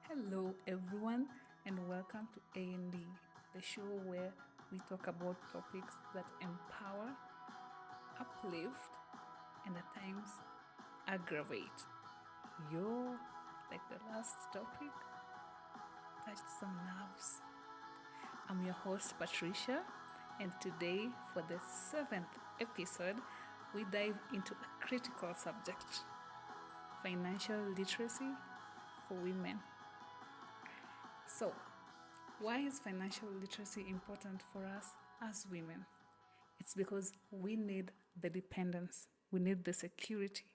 Hello, everyone, and welcome to A&D, the show where we talk about topics that empower, uplift, and at times aggravate. Yo, like the last topic, touched some nerves. I'm your host, Patricia, and today, for the seventh episode, we dive into a critical subject: financial literacy for women. So, why is financial literacy important for us as women? It's because we need the dependence, we need the security.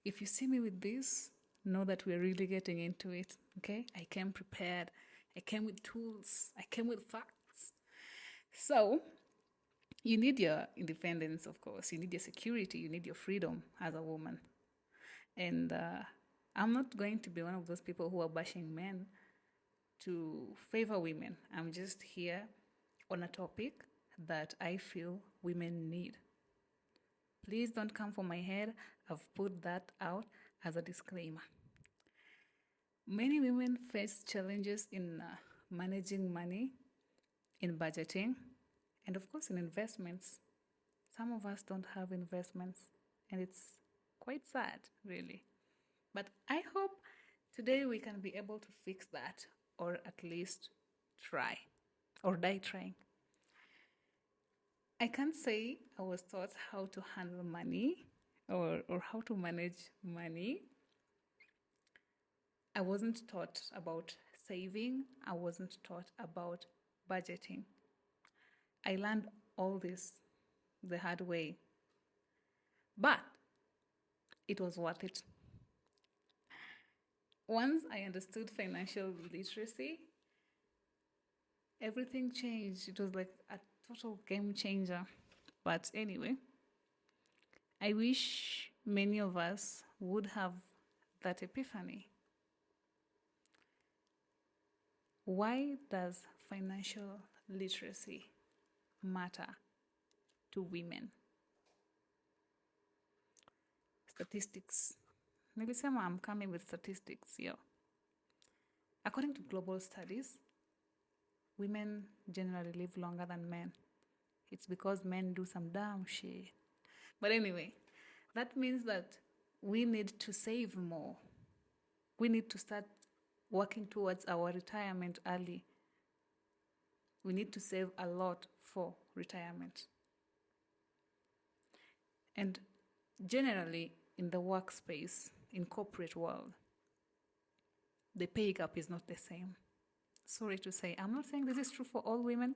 If you see me with this, know that we're really getting into it, okay? I came prepared, I came with tools, I came with facts. So, you need your independence, of course, you need your security, you need your freedom as a woman. And I'm not going to be one of those people who are bashing men to favor women. I'm just here on a topic that I feel women need. Please don't come for my head. I've put that out as a disclaimer. Many women face challenges in managing money, in budgeting, and of course in investments. Some of us don't have investments, and it's quite sad, really. But I hope today we can be able to fix that, or at least try, or die trying. I can't say I was taught how to handle money or how to manage money. I wasn't taught about saving, I wasn't taught about budgeting. I learned all this the hard way, but it was worth it. Once I understood financial literacy, everything changed. It was like a total game changer. But anyway, I wish many of us would have that epiphany. Why does financial literacy matter to women? Statistics. Nilisema I'm coming with statistics here. According to global studies, women generally live longer than men. It's because men do some damn shit. But anyway, that means that we need to save more. We need to start working towards our retirement early. We need to save a lot for retirement. And generally, in the workspace, in corporate world, the pay gap is not the same. Sorry to say, I'm not saying this is true for all women.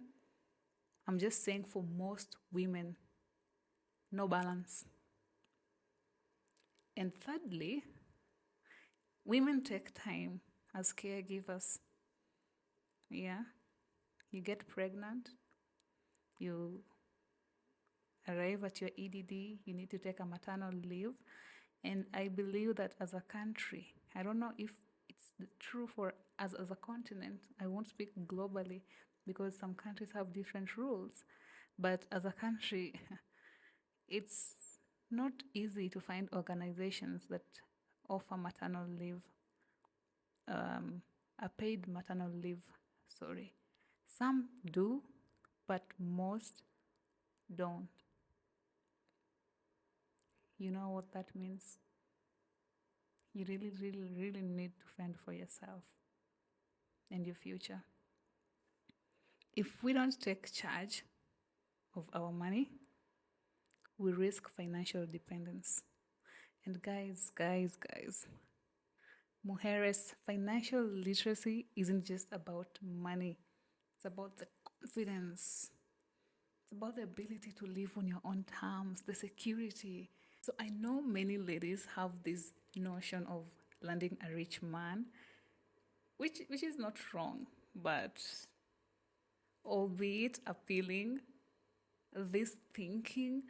I'm just saying for most women, no balance. And thirdly, women take time as caregivers. Yeah, you get pregnant, you arrive at your EDD, you need to take a maternal leave. And I believe that as a country, I don't know if it's true for us as a continent. I won't speak globally because some countries have different rules. But as a country, it's not easy to find organizations that offer maternal leave, a paid maternal leave, sorry. Some do, but most don't. You know what that means? You really, really, really need to fend for yourself and your future. If we don't take charge of our money, we risk financial dependence. And guys, mujeres, financial literacy isn't just about money. It's about the confidence. It's about the ability to live on your own terms, the security. So I know many ladies have this notion of landing a rich man, which is not wrong, but albeit appealing, this thinking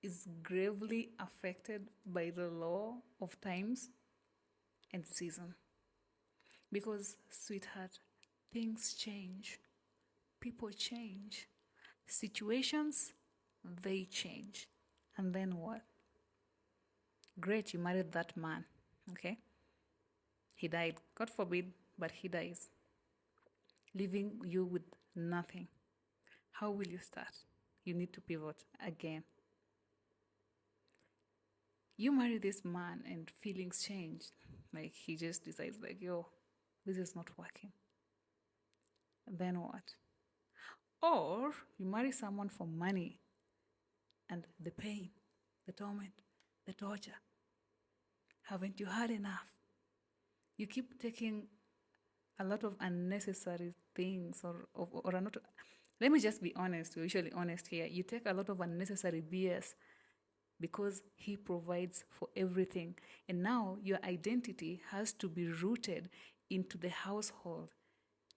is gravely affected by the law of times and season. Because, sweetheart, things change, people change, situations, they change. And then what? Great, you married that man, okay? he died. God forbid, but he dies, leaving you with nothing. How will you start? You need to pivot again. You marry this man and feelings change. Like he just decides, like, yo, this is not working. Then what? Or you marry someone for money and the pain, the torment, the torture. Haven't you had enough? You keep taking a lot of unnecessary things or not. Let me just be honest. We're usually honest here. You take a lot of unnecessary BS because he provides for everything. And now your identity has to be rooted into the household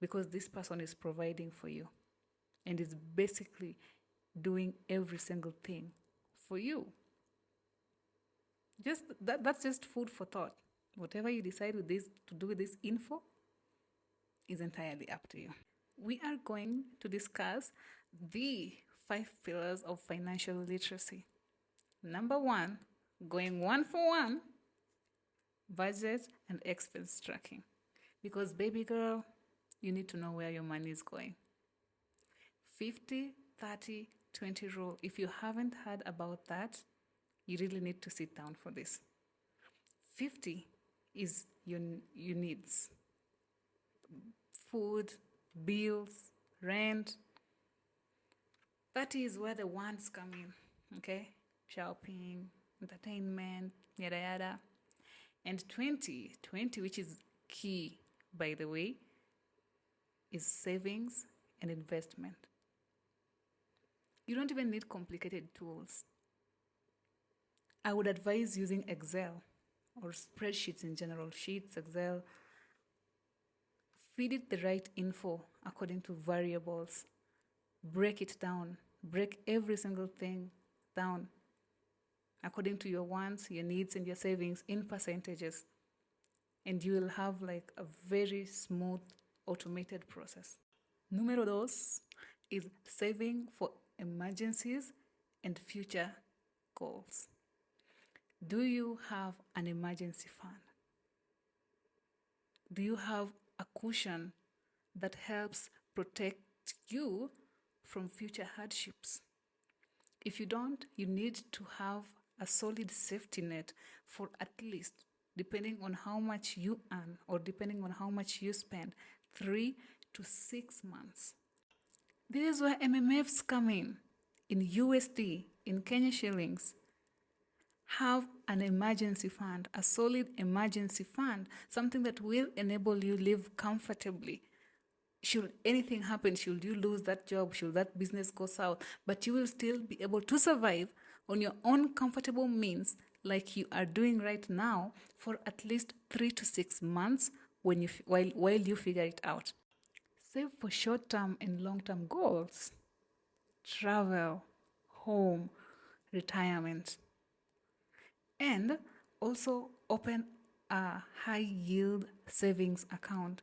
because this person is providing for you and is basically doing every single thing for you. Just that's just food for thought. Whatever you decide with this to do with this info is entirely up to you. We are going to discuss the 5 pillars of financial literacy. Number 1, going one for one, budget and expense tracking. Because baby girl, you need to know where your money is going. 50, 30, 20 rule. If you haven't heard about that, you really need to sit down for this. 50 is your needs. Food, bills, rent. 30 is where the wants come in, okay? Shopping, entertainment, yada yada. And 20, which is key, by the way, is savings and investment. You don't even need complicated tools. I would advise using Excel or spreadsheets in general, Sheets, Excel. Feed it the right info according to variables. Break it down. Break every single thing down according to your wants, your needs, and your savings in percentages. And you will have like a very smooth, automated process. Número 2 is saving for emergencies and future goals. Do you have an emergency fund? Do you have a cushion that helps protect you from future hardships? If you don't, you need to have a solid safety net for at least, depending on how much you earn or depending on how much you spend, 3 to 6 months. This is where MMFs come in USD, in Kenya shillings. Have an emergency fund, a solid emergency fund, something that will enable you live comfortably. Should anything happen, should you lose that job, should that business go south, but you will still be able to survive on your own comfortable means like you are doing right now for at least 3 to 6 months while you figure it out. Save for short-term and long-term goals. Travel, home, retirement. And also open a high-yield savings account.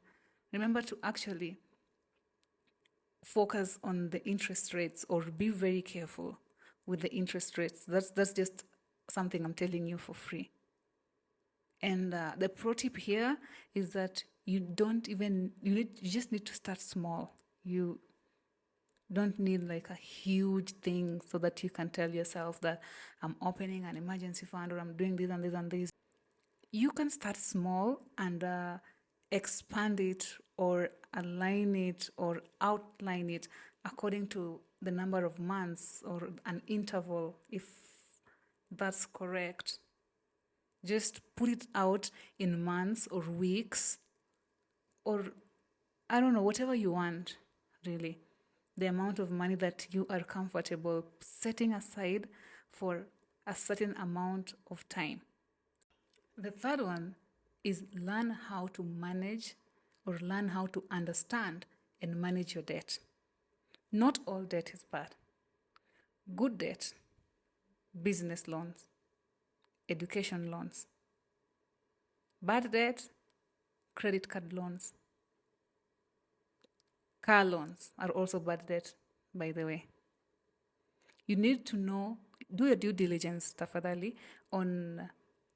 Remember to actually focus on the interest rates or be very careful with the interest rates. That's just something I'm telling you for free. And the pro tip here is that you just need to start small. You don't need like a huge thing so that you can tell yourself that I'm opening an emergency fund or I'm doing this and this and this. You can start small and expand it or align it or outline it according to the number of months or an interval, if that's correct. Just put it out in months or weeks or I don't know, whatever you want, really. The amount of money that you are comfortable setting aside for a certain amount of time. The third one is learn how to manage or learn how to understand and manage your debt. Not all debt is bad. Good debt, business loans, education loans. Bad debt, credit card loans. Car loans are also bad debt, by the way. You need to know, do your due diligence, tafadhali, on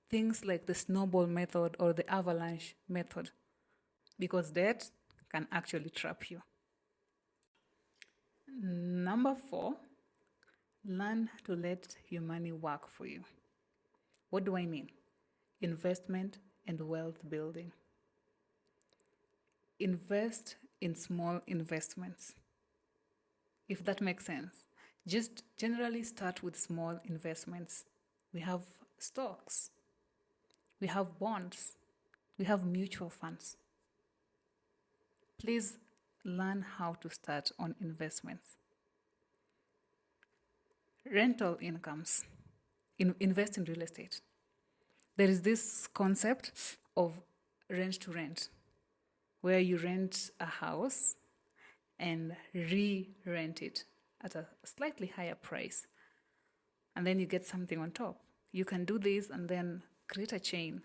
things like the snowball method or the avalanche method, because debt can actually trap you. Number 4, learn to let your money work for you. What do I mean? Investment and wealth building. Invest in small investments, if that makes sense. Just generally start with small investments. We have stocks, we have bonds, we have mutual funds. Please learn how to start on investments. Rental incomes. Invest in real estate. There is this concept of rent to rent, where you rent a house and re-rent it at a slightly higher price, and then you get something on top. You can do this and then create a chain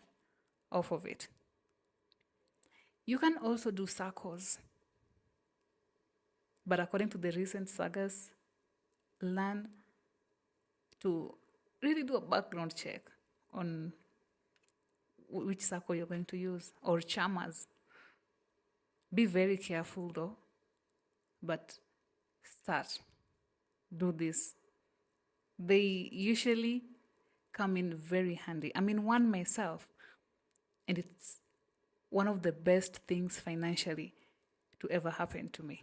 off of it. You can also do circles, but according to the recent sagas, learn to really do a background check on which circle you're going to use, or chamas. Be very careful though, but start. Do this. They usually come in very handy. I'm in one myself, and it's one of the best things financially to ever happen to me.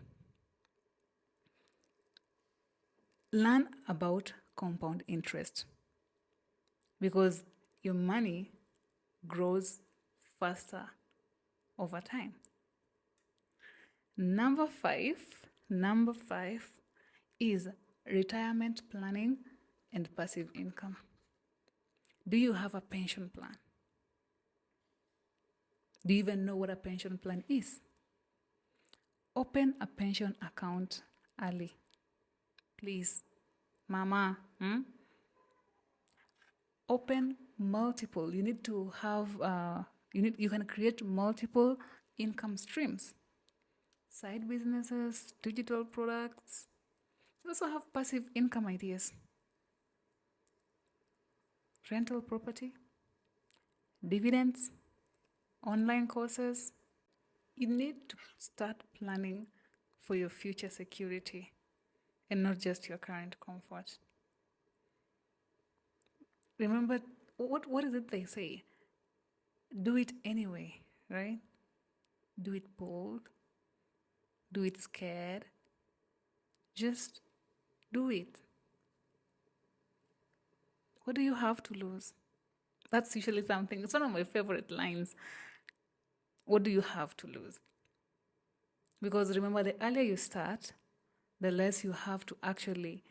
Learn about compound interest, because your money grows faster over time. Number five is retirement planning and passive income. Do you have a pension plan? Do you even know what a pension plan is? Open a pension account early. Please, mama. Open multiple. You need to have, you can create multiple income streams. Side businesses, digital products. You also have passive income ideas. Rental property, dividends, online courses. You need to start planning for your future security and not just your current comfort. Remember, what is it they say? Do it anyway, right? Do it bold. Do it scared. Just do it. What do you have to lose? That's usually something, it's one of my favorite lines. What do you have to lose? Because remember, the earlier you start, the less you have to actually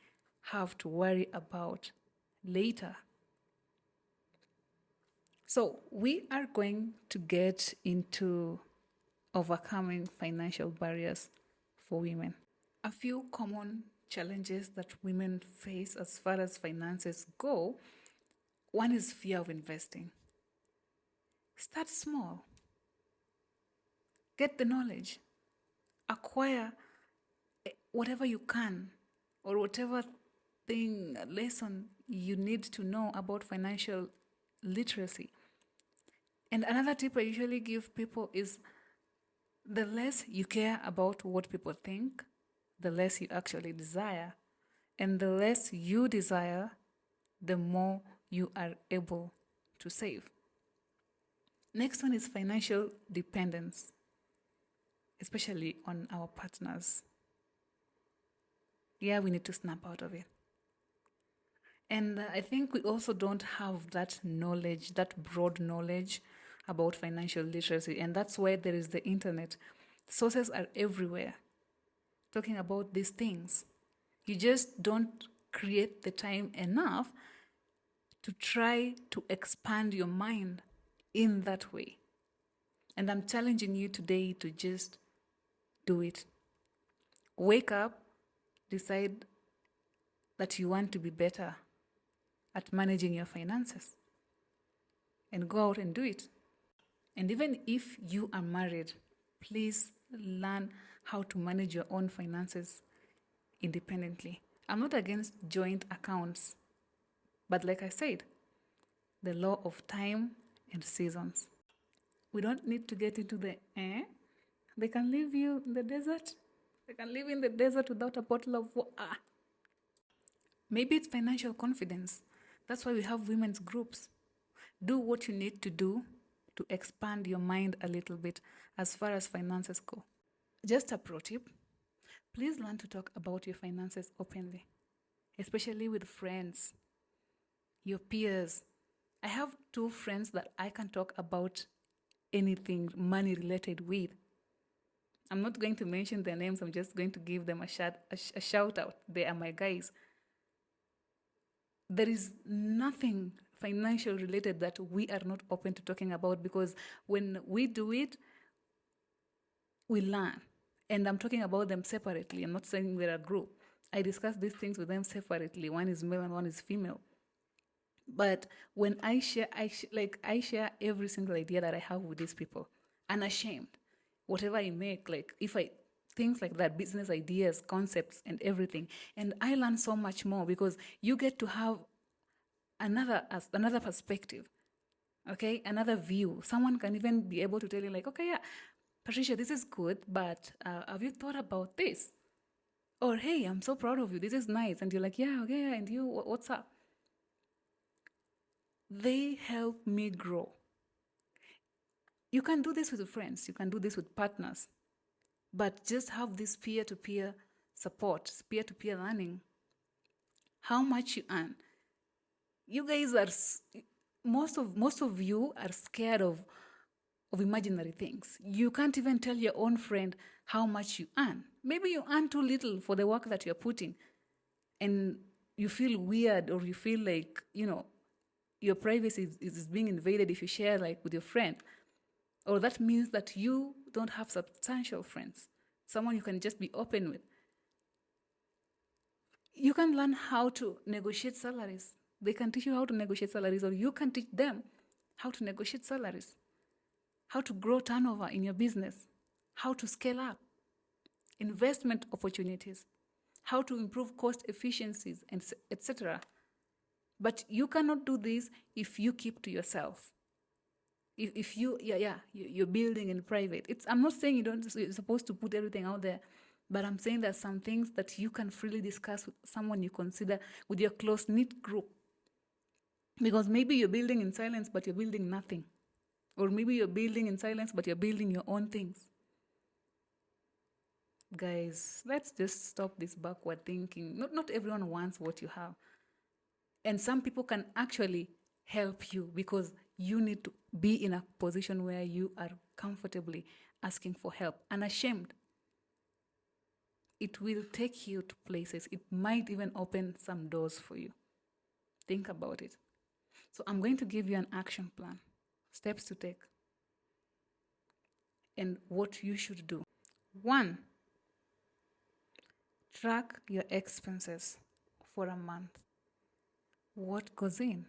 have to worry about later. So we are going to get into overcoming financial barriers for women. A few common challenges that women face as far as finances go. One is fear of investing. Start small. Get the knowledge. Acquire whatever you can, or whatever lesson you need to know about financial literacy. And another tip I usually give people is, the less you care about what people think, the less you actually desire. And the less you desire, the more you are able to save. Next one is financial dependence, especially on our partners. Yeah, we need to snap out of it. And I think we also don't have that knowledge, that broad knowledge about financial literacy. And that's why there is the internet. Sources are everywhere talking about these things. You just don't create the time enough to try to expand your mind in that way. And I'm challenging you today to just do it. Wake up, decide that you want to be better at managing your finances, and go out and do it. And even if you are married, please learn how to manage your own finances independently. I'm not against joint accounts, but like I said, the law of time and seasons. We don't need to get into the They can leave you in the desert. They can live in the desert without a bottle of water. Maybe it's financial confidence. That's why we have women's groups. Do what you need to do to expand your mind a little bit as far as finances go. Just a pro tip, please learn to talk about your finances openly, especially with friends, your peers. I have 2 friends that I can talk about anything money related with. I'm not going to mention their names, I'm just going to give them a shout out. They are my guys. There is nothing financial related that we are not open to talking about, because when we do it, we learn. And I'm talking about them separately. I'm not saying we're a group. I discuss these things with them separately. One is male and one is female. But when I share every single idea that I have with these people, unashamed. Whatever I make, things like that, business ideas, concepts, and everything. And I learn so much more because you get to have another perspective, okay? Another view. Someone can even be able to tell you like, okay, yeah, Patricia, this is good, but have you thought about this? Or, hey, I'm so proud of you. This is nice. And you're like, yeah, okay, and you, what's up? They help me grow. You can do this with friends. You can do this with partners. But just have this peer-to-peer support, peer-to-peer learning. How much you earn. You guys are, most of you are scared of imaginary things. You can't even tell your own friend how much you earn. Maybe you earn too little for the work that you're putting, and you feel weird, or you feel like, your privacy is being invaded if you share like with your friend. Or that means that you don't have substantial friends, someone you can just be open with. You can learn how to negotiate salaries. They can teach you how to negotiate salaries, or you can teach them how to negotiate salaries, how to grow turnover in your business, how to scale up, investment opportunities, how to improve cost efficiencies, and etc. But you cannot do this if you keep to yourself. If you're building in private. I'm not saying you're supposed to put everything out there, but I'm saying there's some things that you can freely discuss with someone you consider, with your close-knit group. Because maybe you're building in silence, but you're building nothing. Or maybe you're building in silence, but you're building your own things. Guys, let's just stop this backward thinking. Not everyone wants what you have. And some people can actually help you because you need to be in a position where you are comfortably asking for help, unashamed. It will take you to places. It might even open some doors for you. Think about it. So I'm going to give you an action plan, steps to take, and what you should do. 1, track your expenses for a month. What goes in?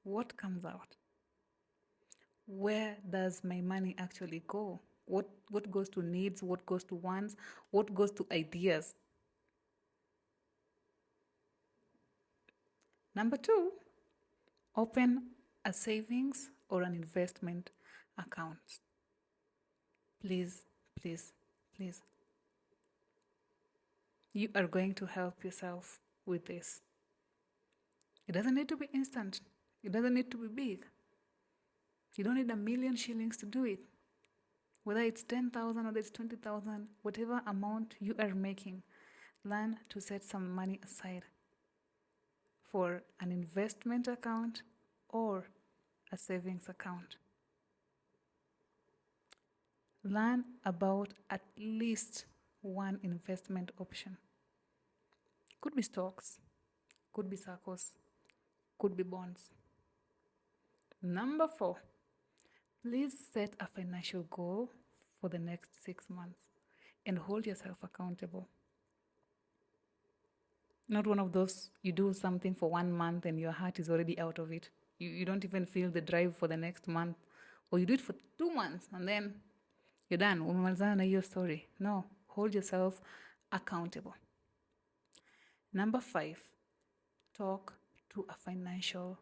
What comes out? Where does my money actually go? What goes to needs? What goes to wants? What goes to ideas? Number 2, open a savings or an investment account. Please, please, please. You are going to help yourself with this. It doesn't need to be instant. It doesn't need to be big. You don't need 1,000,000 shillings to do it. Whether it's 10,000 or it's 20,000, whatever amount you are making, learn to set some money aside for an investment account or a savings account. Learn about at least one investment option. Could be stocks, could be SACCOs, could be bonds. Number 4, please set a financial goal for the next 6 months and hold yourself accountable. Not one of those, you do something for 1 month and your heart is already out of it. You don't even feel the drive for the next month. Or you do it for 2 months and then you're done. Umemalizana na hiyo story. No, hold yourself accountable. Number 5, talk to a financial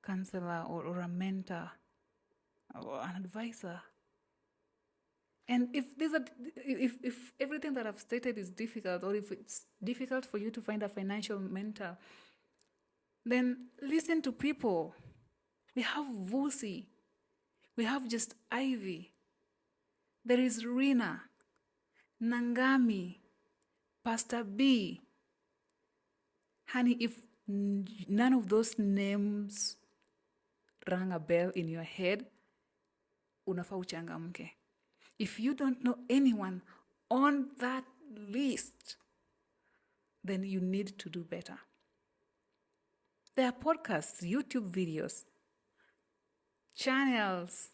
counselor or a mentor or an advisor. And if everything that I've stated is difficult, or if it's difficult for you to find a financial mentor, then listen to people. We have Vusi. We have Just Ivy. There is Rina, Nangami, Pastor B. Honey, if none of those names rang a bell in your head, unafaa uchangamke. If you don't know anyone on that list, then you need to do better. There are podcasts, YouTube videos, channels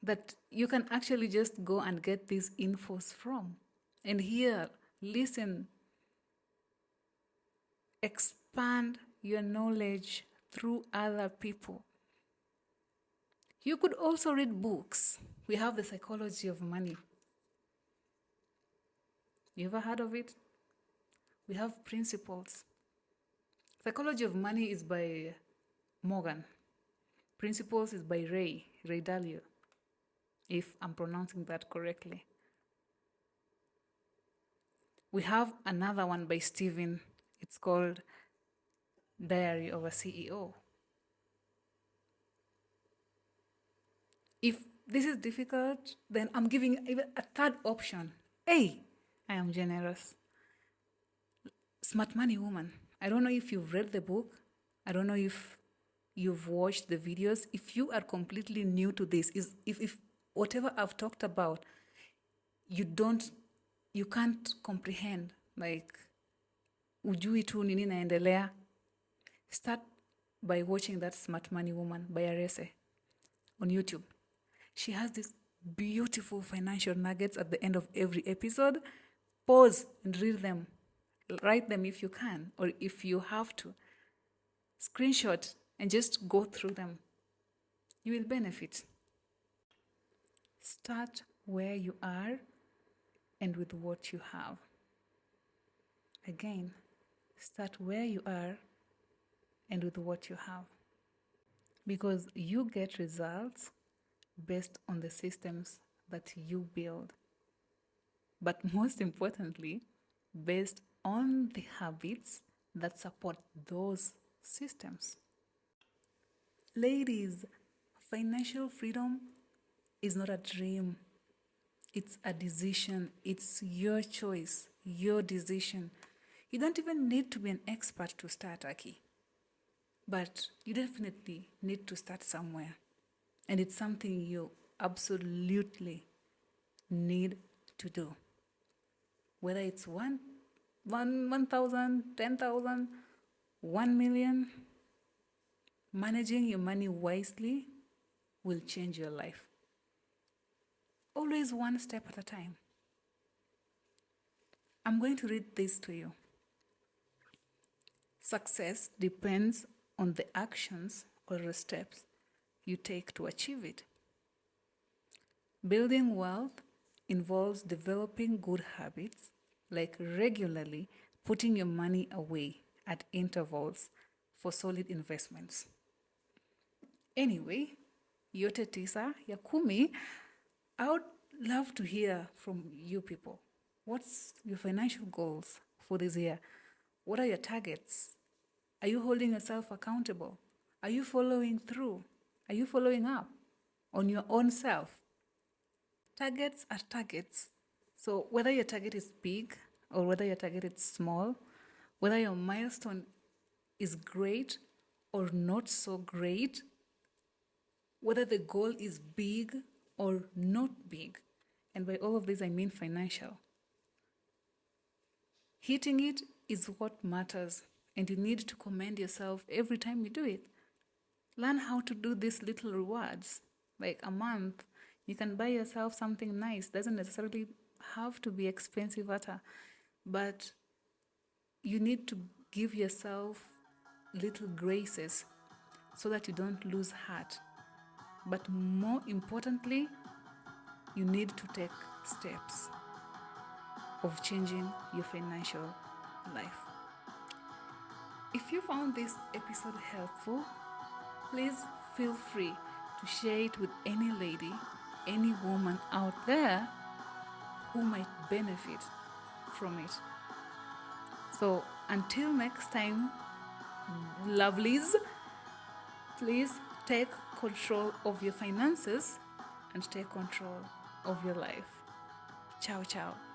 that you can actually just go and get these infos from and hear, listen, expand your knowledge through other people. You could also read books. We have The Psychology of Money. You ever heard of it? We have Principles. Psychology of Money is by Morgan. Principles is by Ray Dalio, if I'm pronouncing that correctly. We have another one by Steven. It's called Diary of a CEO. If this is difficult, then I'm giving even a third option. Hey, I am generous. Smart Money Woman. I don't know if you've read the book. I don't know if you've watched the videos. If you are completely new to this, if whatever I've talked about, you can't comprehend, like, ujui tu nini naendelea, start by watching that Smart Money Woman by Arese on YouTube. She has these beautiful financial nuggets at the end of every episode. Pause and read them. Write them if you can, or if you have to. Screenshot and just go through them. You will benefit. Start where you are and with what you have. Again, start where you are and with what you have. Because you get results based on the systems that you build. But most importantly, based on the habits that support those systems. Ladies, financial freedom is not a dream. It's a decision. It's your choice, your decision. You don't even need to be an expert to start, Aki. But you definitely need to start somewhere. And it's something you absolutely need to do. Whether it's 1,000, 10,000, 1 million, managing your money wisely will change your life. Always one step at a time. I'm going to read this to you. Success depends on the actions or the steps you take to achieve it. Building wealth involves developing good habits, like regularly putting your money away at intervals for solid investments. Anyway, yote tisa ya kumi, I would love to hear from you people. What's your financial goals for this year? What are your targets? Are you holding yourself accountable? Are you following through? Are you following up on your own self? Targets are targets. So whether your target is big or whether your target is small, whether your milestone is great or not so great, whether the goal is big or not big, and by all of this I mean financial, hitting it is what matters, and you need to commend yourself every time you do it. Learn how to do these little rewards. Like a month, you can buy yourself something nice. Doesn't necessarily have to be expensive, but you need to give yourself little graces so that you don't lose heart. But more importantly, you need to take steps of changing your financial life. If you found this episode helpful, please feel free to share it with any lady, any woman out there who might benefit from it. So until next time, lovelies, please take control of your finances and take control of your life. Ciao, ciao.